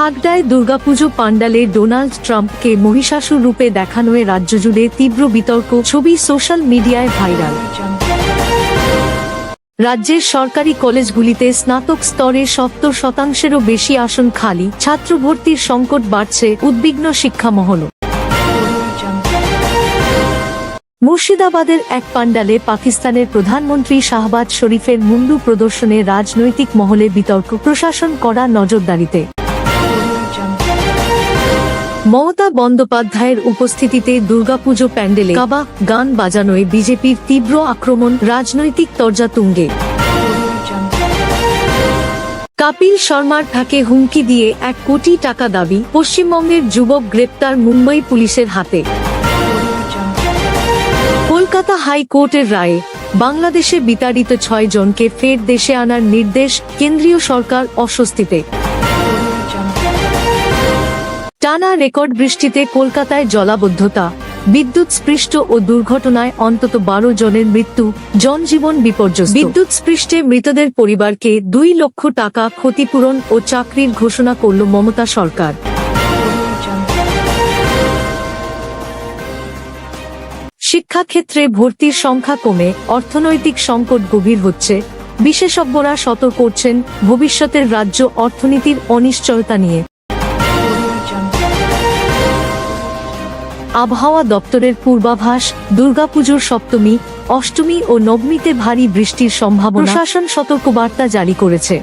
খাগড়ায় Durga Puja পান্ডালে Donald ট্রাম্পকে মহিষাসুর রূপে দেখানোয় রাজ্য জুড়ে তীব্র বিতর্ক, ছবি সোশ্যাল মিডিয়ায় ভাইরাল। রাজ্যের সরকারি কলেজগুলিতে স্নাতক স্তরে 70% বেশি আসন খালি, ছাত্র ভর্তির সংকট বাড়ছে, উদ্বিগ্ন শিক্ষা মহল। মুর্শিদাবাদের এক পান্ডালে পাকিস্তানের প্রধানমন্ত্রী শাহবাজ শরীফের মুন্ডু প্রদর্শনে রাজনৈতিক মহলে বিতর্ক, প্রশাসন কড়া নজরদারিতে। মমতা বন্দ্যোপাধ্যায়ের উপস্থিতিতে দুর্গাপুজো প্যান্ডেলে কাবা গান বাজানোয় বিজেপির তীব্র আক্রমণ, রাজনৈতিক তরজা তুঙ্গে। কপিল শর্মার ঠাকে হুমকি দিয়ে 1 কোটি টাকা দাবি, পশ্চিমবঙ্গের যুবক গ্রেপ্তার মুম্বই পুলিশের হাতে। কলকাতা হাইকোর্টের রায়ে বাংলাদেশে বিতাড়িত 6 জনকে ফের দেশে আনার নির্দেশ, কেন্দ্রীয় সরকার অস্বস্তিতে। টানা রেকর্ড বৃষ্টিতে কলকাতায় জলাবদ্ধতা, বিদ্যুৎস্পৃষ্ট ও দুর্ঘটনায় অন্তত 12 জনের মৃত্যু, জনজীবন বিপর্যস্ত। বিদ্যুৎস্পৃষ্টে মৃতদের পরিবারকে 2 লক্ষ টাকা ক্ষতিপূরণ ও চাকরির ঘোষণা করল মমতা সরকার। শিক্ষাক্ষেত্রে ভর্তির সংখ্যা কমে অর্থনৈতিক সংকট গভীর হচ্ছে, বিশেষজ্ঞরা সতর্ক করছেন ভবিষ্যতের রাজ্য অর্থনীতির অনিশ্চয়তা নিয়ে। আবহাওয়া দপ্তরের পূর্বাভাস, দুর্গাপুজোর সপ্তমী, অষ্টমী ও নবমীতে ভারী বৃষ্টির সম্ভাবনা, প্রশাসন সতর্কবার্তা জারি করেছে।